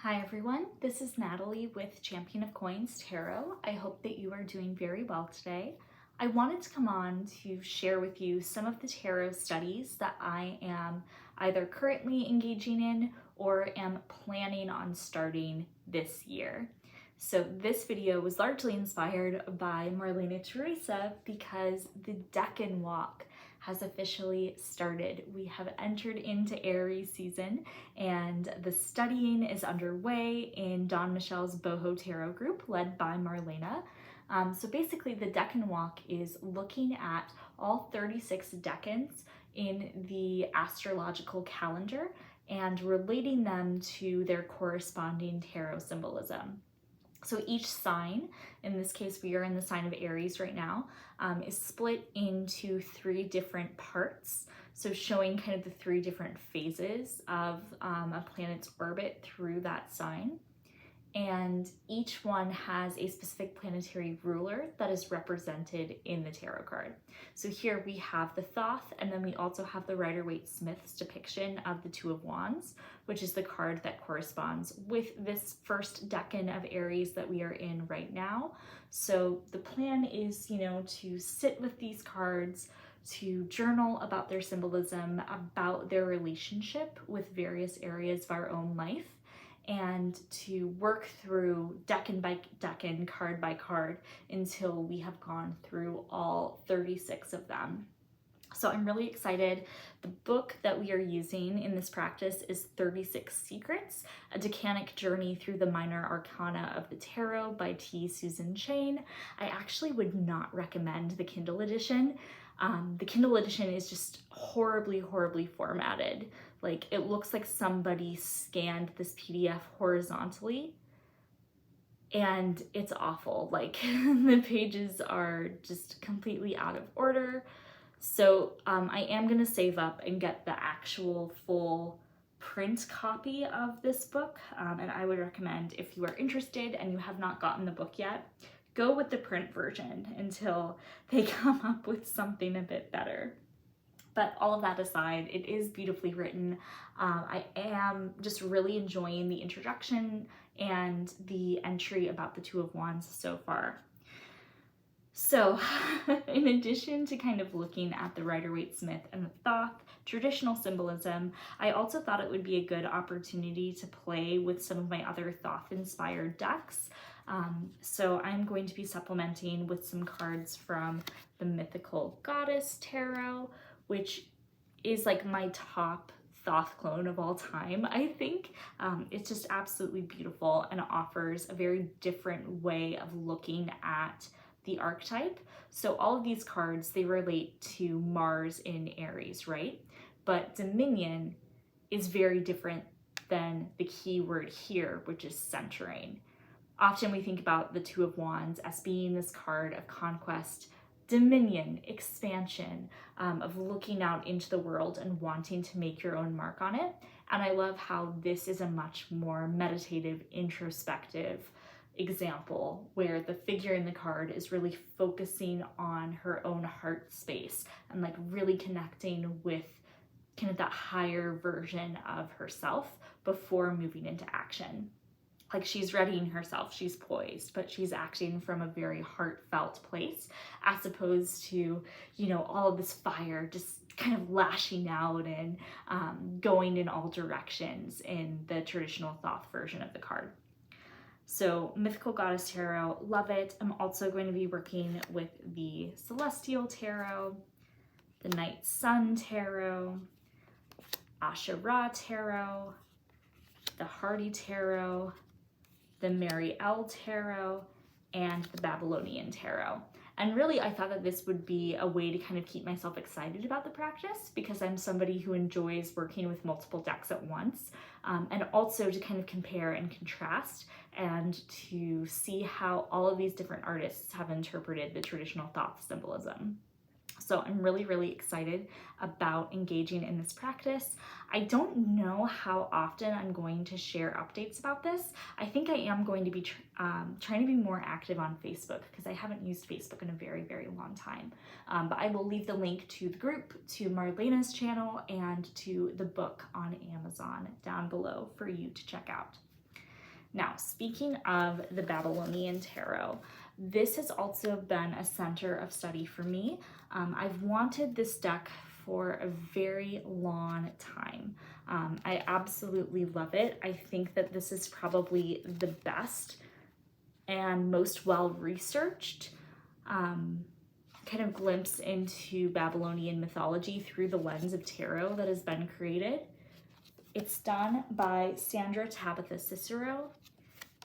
Hi everyone, this is Natalie with Champion of Coins Tarot. I hope that you are doing very well today. I wanted to come on to share with you some of the tarot studies that I am either currently engaging in or am planning on starting this year. So this video was largely inspired by Marlena Teresa because the Decan walk has officially started. We have entered into Aries season and the studying is underway in Dawn Michelle's Boho Tarot group led by Marlena. So basically the Decan walk is looking at all 36 decans in the astrological calendar and relating them to their corresponding tarot symbolism. So each sign, in this case we are in the sign of Aries right now, is split into 3 different parts. So showing kind of the 3 different phases of a planet's orbit through that sign. And each one has a specific planetary ruler that is represented in the tarot card. So here we have the Thoth, and then we also have the Rider-Waite-Smith's depiction of the Two of Wands, which is the card that corresponds with this first decan of Aries that we are in right now. So the plan is, to sit with these cards, to journal about their symbolism, about their relationship with various areas of our own life, and to work through decan by decan, card by card, until we have gone through all 36 of them. So I'm really excited. The book that we are using in this practice is 36 Secrets, a decanic journey through the minor arcana of the tarot by T. Susan Chain. I actually would not recommend the Kindle edition. The Kindle edition is just horribly formatted. Like, it looks like somebody scanned this PDF horizontally and it's awful. Like, the pages are just completely out of order. So I am gonna save up and get the actual full print copy of this book. And I would recommend, if you are interested and you have not gotten the book yet, go with the print version until they come up with something a bit better. But all of that aside, it is beautifully written. I am just really enjoying the introduction and the entry about the Two of Wands so far. So in addition to kind of looking at the Rider-Waite-Smith and the Thoth traditional symbolism, I also thought it would be a good opportunity to play with some of my other Thoth-inspired decks. So I'm going to be supplementing with some cards from the Mythical Goddess Tarot, which is like my top Thoth clone of all time, I think. It's just absolutely beautiful and offers a very different way of looking at the archetype. So all of these cards, they relate to Mars in Aries, right? But Dominion is very different than the key word here, which is centering. Often we think about the Two of Wands as being this card of conquest, dominion, expansion, of looking out into the world and wanting to make your own mark on it. And I love how this is a much more meditative, introspective example where the figure in the card is really focusing on her own heart space and like really connecting with kind of that higher version of herself before moving into action. Like, she's readying herself, she's poised, but she's acting from a very heartfelt place, as opposed to, all of this fire just kind of lashing out and going in all directions in the traditional Thoth version of the card. So Mythical Goddess Tarot, love it. I'm also going to be working with the Celestial Tarot, the Night Sun Tarot, Asherah Tarot, the Hardy Tarot, the Mary L Tarot, and the Babylonian Tarot. And really, I thought that this would be a way to kind of keep myself excited about the practice, because I'm somebody who enjoys working with multiple decks at once, and also to kind of compare and contrast and to see how all of these different artists have interpreted the traditional Thoth symbolism. So I'm really excited about engaging in this practice. I don't know how often I'm going to share updates about this. I think I am going to be trying to be more active on Facebook, because I haven't used Facebook in a very long time. But I will leave the link to the group, to Marlena's channel, and to the book on Amazon down below for you to check out. Now, speaking of the Babylonian Tarot, this has also been a center of study for me. I've wanted this deck for a very long time. I absolutely love it. I think that this is probably the best and most well-researched kind of glimpse into Babylonian mythology through the lens of tarot that has been created. It's done by Sandra Tabitha Cicero,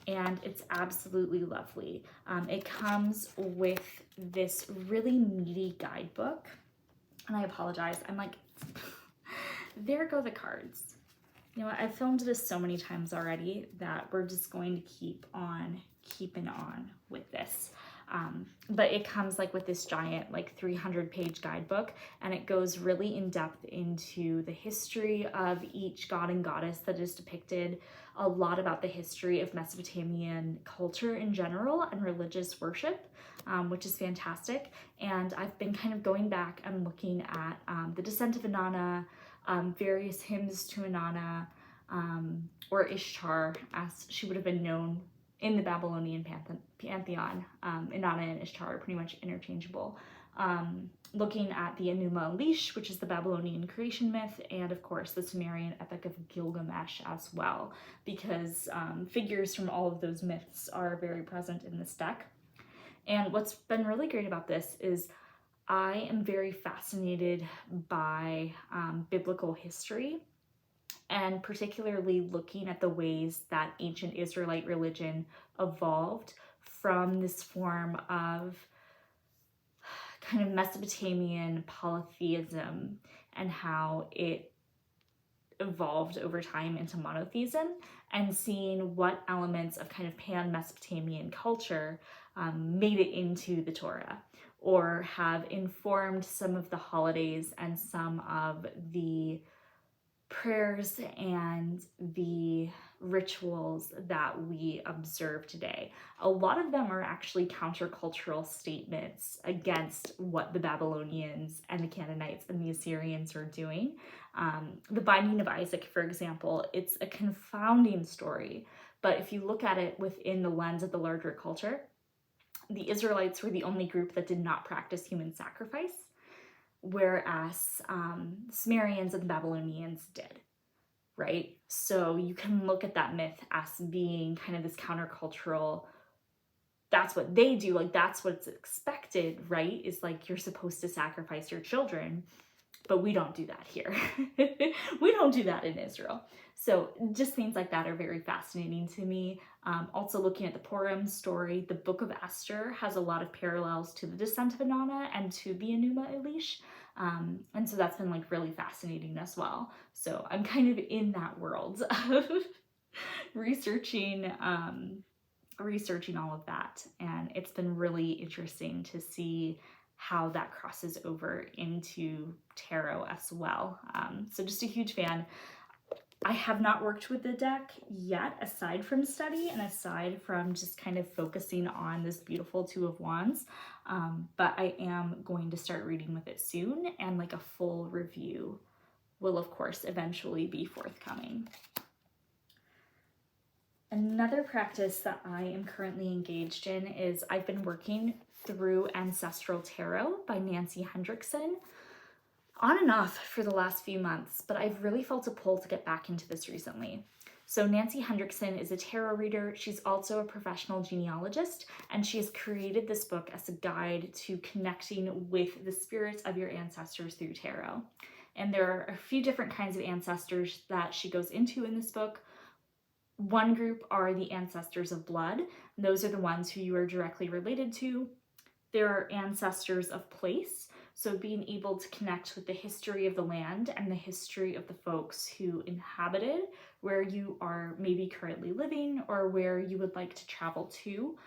and it's absolutely lovely. It comes with this really meaty guidebook, and I apologize, I'm like, there go the cards. You know what, I've filmed this so many times already that we're just going to keep on keeping on with this. But it comes like with this giant like 300-page guidebook, and it goes really in depth into the history of each god and goddess that is depicted, a lot about the history of Mesopotamian culture in general and religious worship, which is fantastic. And I've been kind of going back and looking at the descent of Inanna, various hymns to Inanna, or Ishtar as she would have been known in the Babylonian pantheon. Inanna and Ishtar are pretty much interchangeable. Looking at the Enuma Elish, which is the Babylonian creation myth, and of course the Sumerian epic of Gilgamesh as well, because figures from all of those myths are very present in this deck. And what's been really great about this is I am very fascinated by biblical history, and particularly looking at the ways that ancient Israelite religion evolved from this form of kind of Mesopotamian polytheism and how it evolved over time into monotheism, and seeing what elements of kind of pan-Mesopotamian culture made it into the Torah, or have informed some of the holidays and some of the prayers and the rituals that we observe today. A lot of them are actually countercultural statements against what the Babylonians and the Canaanites and the Assyrians are doing. The Binding of Isaac, for example, it's a confounding story, but if you look at it within the lens of the larger culture, the Israelites were the only group that did not practice human sacrifice, whereas Sumerians and Babylonians did, right? So you can look at that myth as being kind of this countercultural, that's what they do, like that's what's expected, right? Is like you're supposed to sacrifice your children, but we don't do that here. We don't do that in Israel. So just things like that are very fascinating to me. Also looking at the Purim story, the Book of Esther has a lot of parallels to the descent of Inanna and to the Enuma Elish. And so that's been like really fascinating as well. So I'm kind of in that world of researching all of that. And it's been really interesting to see how that crosses over into tarot as well. So just a huge fan. I have not worked with the deck yet, aside from study and aside from just kind of focusing on this beautiful Two of Wands, but I am going to start reading with it soon, and like a full review will of course eventually be forthcoming. Another practice that I am currently engaged in is I've been working through Ancestral Tarot by Nancy Hendrickson on and off for the last few months, but I've really felt a pull to get back into this recently. So Nancy Hendrickson is a tarot reader. She's also a professional genealogist, and she has created this book as a guide to connecting with the spirits of your ancestors through tarot. And there are a few different kinds of ancestors that she goes into in this book. One group are the ancestors of blood. Those are the ones who you are directly related to. There are ancestors of place, so being able to connect with the history of the land and the history of the folks who inhabited where you are maybe currently living or where you would like to travel to.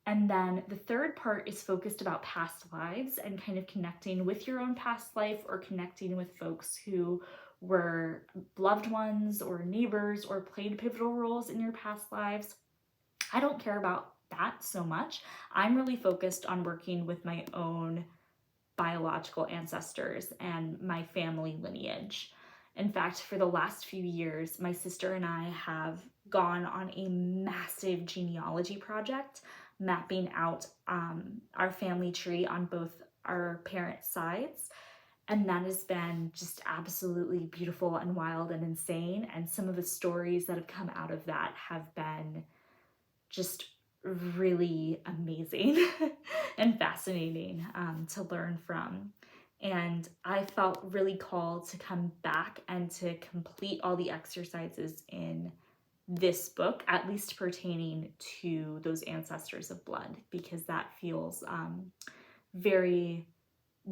And then the third part is focused about past lives and kind of connecting with your own past life, or connecting with folks who were loved ones or neighbors or played pivotal roles in your past lives. I don't care about that so much. I'm really focused on working with my own biological ancestors and my family lineage. In fact, for the last few years, my sister and I have gone on a massive genealogy project, mapping out our family tree on both our parents' sides. And that has been just absolutely beautiful and wild and insane. And some of the stories that have come out of that have been just really amazing and fascinating to learn from. And I felt really called to come back and to complete all the exercises in this book, at least pertaining to those ancestors of blood, because that feels very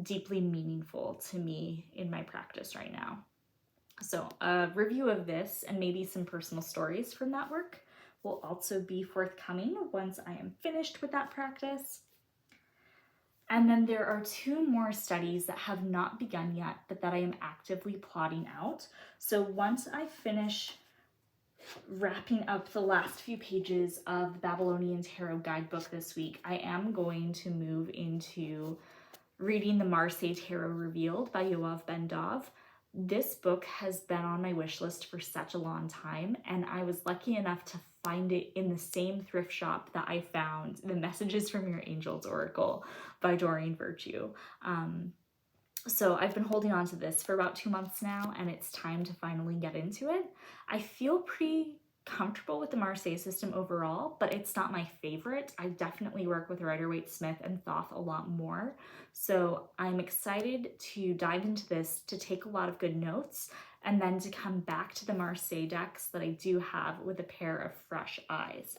deeply meaningful to me in my practice right now. So a review of this and maybe some personal stories from that work will also be forthcoming once I am finished with that practice. And then there are 2 more studies that have not begun yet, but that I am actively plotting out. So once I finish wrapping up the last few pages of the Babylonian Tarot guidebook this week, I am going to move into reading the Marseille Tarot Revealed by Yoav Ben-Dov. This book has been on my wish list for such a long time, and I was lucky enough to find it in the same thrift shop that I found The Messages from Your Angels Oracle by Doreen Virtue. So I've been holding on to this for about 2 months now, and it's time to finally get into it. I feel pretty comfortable with the Marseille system overall, but it's not my favorite. I definitely work with Rider-Waite-Smith and Thoth a lot more. So I'm excited to dive into this, to take a lot of good notes, and then to come back to the Marseille decks that I do have with a pair of fresh eyes.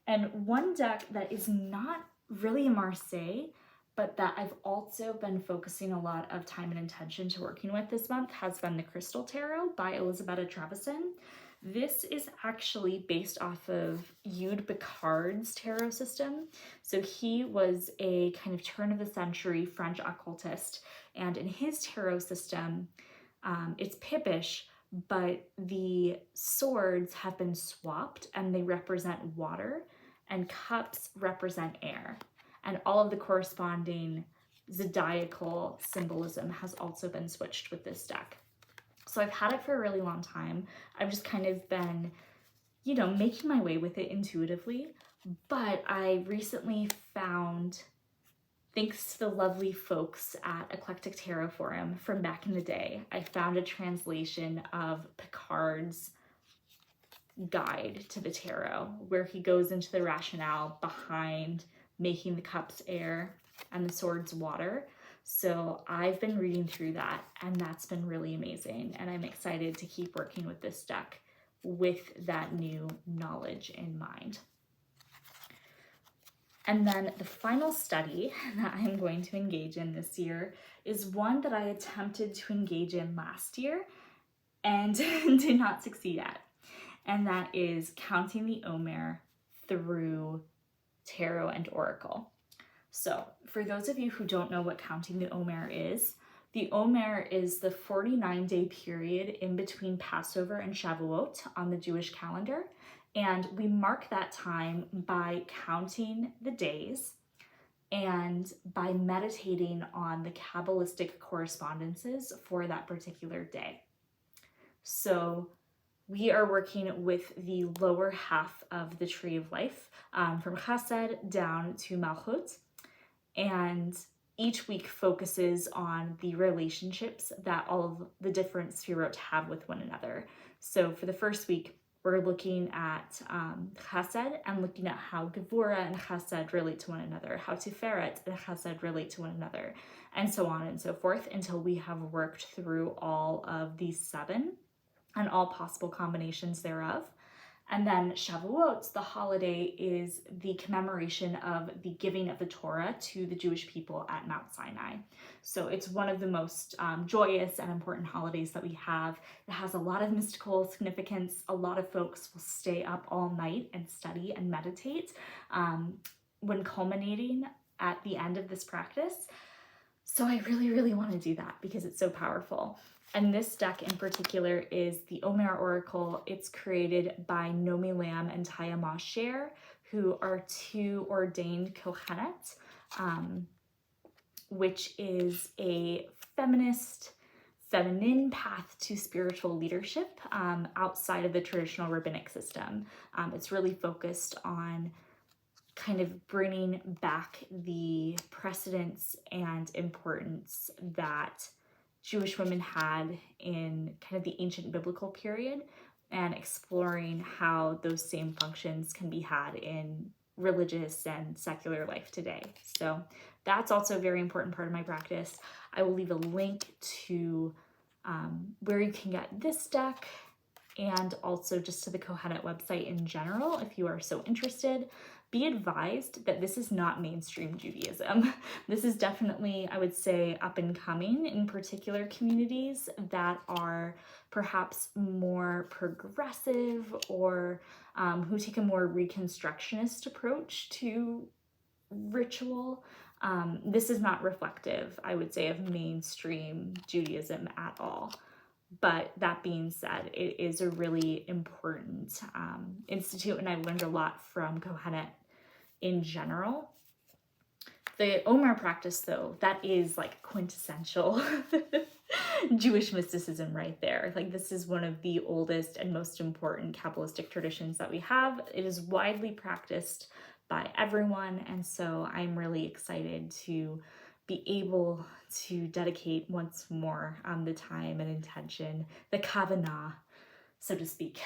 And one deck that is not really a Marseille, but that I've also been focusing a lot of time and attention to working with this month has been the Crystal Tarot by Elizabeth Trevison. This is actually based off of Eudes Picard's tarot system. So he was a kind of turn of the century French occultist, and in his tarot system, it's Pippish, but the swords have been swapped and they represent water, and cups represent air. And all of the corresponding zodiacal symbolism has also been switched with this deck. So I've had it for a really long time. I've just kind of been, making my way with it intuitively. But I recently found, thanks to the lovely folks at Eclectic Tarot Forum from back in the day, I found a translation of Picard's guide to the tarot, where he goes into the rationale behind making the cups air and the swords water. So I've been reading through that, and that's been really amazing. And I'm excited to keep working with this deck with that new knowledge in mind. And then the final study that I'm going to engage in this year is one that I attempted to engage in last year and did not succeed at. And that is counting the Omer through tarot and oracle. So for those of you who don't know what counting the Omer is the 49-day period in between Passover and Shavuot on the Jewish calendar. And we mark that time by counting the days and by meditating on the Kabbalistic correspondences for that particular day. So we are working with the lower half of the tree of life, from Chesed down to Malchut, and each week focuses on the relationships that all of the different Sefirot have with one another. So for the first week, we're looking at Chesed and looking at how Gevurah and Chesed relate to one another, how Tiferet and Chesed relate to one another, and so on and so forth until we have worked through all of these 7 and all possible combinations thereof. And then Shavuot, the holiday, is the commemoration of the giving of the Torah to the Jewish people at Mount Sinai. So it's one of the most joyous and important holidays that we have. It has a lot of mystical significance. A lot of folks will stay up all night and study and meditate when culminating at the end of this practice. So I really, really want to do that because it's so powerful. And this deck in particular is the Omer Oracle. It's created by Nomi Lamb and Taya Mosher, who are 2 ordained Kohenet, which is a feminist feminine path to spiritual leadership outside of the traditional rabbinic system. It's really focused on kind of bringing back the precedence and importance that Jewish women had in kind of the ancient biblical period, and exploring how those same functions can be had in religious and secular life today. So that's also a very important part of my practice. I will leave a link to where you can get this deck, and also just to the Kohenet website in general if you are so interested. Be advised that this is not mainstream Judaism. This is definitely, I would say, up and coming in particular communities that are perhaps more progressive, or who take a more reconstructionist approach to ritual. This is not reflective, I would say, of mainstream Judaism at all. But that being said, it is a really important institute, and I learned a lot from Kohenet in general. The Omer practice, though, that is like quintessential Jewish mysticism right there. Like, this is one of the oldest and most important Kabbalistic traditions that we have. It is widely practiced by everyone, and so I'm really excited to be able to dedicate once more the time and intention, the kavanah, so to speak,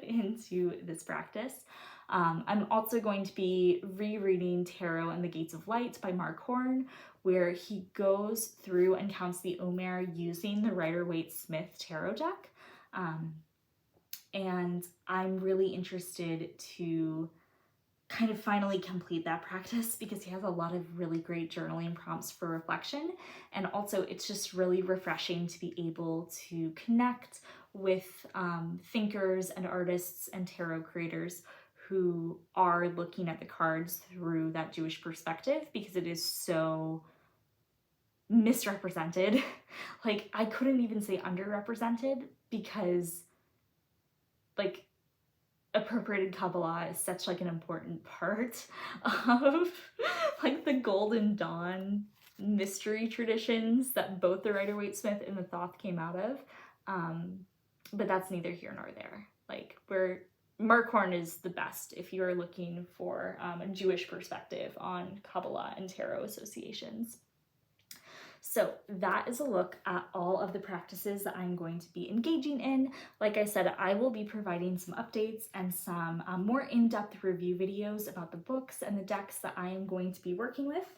into this practice. I'm also going to be rereading Tarot and the Gates of Light by Mark Horn, where he goes through and counts the Omer using the Rider-Waite-Smith tarot deck. And I'm really interested to kind of finally complete that practice, because he has a lot of really great journaling prompts for reflection. And also it's just really refreshing to be able to connect with thinkers and artists and tarot creators who are looking at the cards through that Jewish perspective, because it is so misrepresented. Like, I couldn't even say underrepresented, because like appropriated Kabbalah is such like an important part of like the Golden Dawn mystery traditions that both the Rider-Waite-Smith and the Thoth came out of. But that's neither here nor there. Like, Mark Horn is the best if you are looking for a Jewish perspective on Kabbalah and tarot associations. So that is a look at all of the practices that I'm going to be engaging in. Like I said, I will be providing some updates and some more in-depth review videos about the books and the decks that I am going to be working with.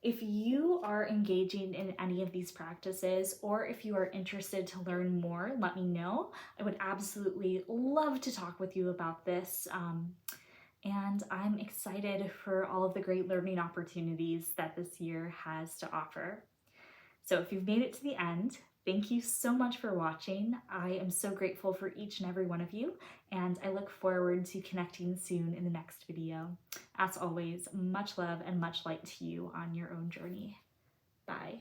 If you are engaging in any of these practices, or if you are interested to learn more, let me know. I would absolutely love to talk with you about this. And I'm excited for all of the great learning opportunities that this year has to offer. So if you've made it to the end, thank you so much for watching. I am so grateful for each and every one of you, and I look forward to connecting soon in the next video. As always, much love and much light to you on your own journey. Bye.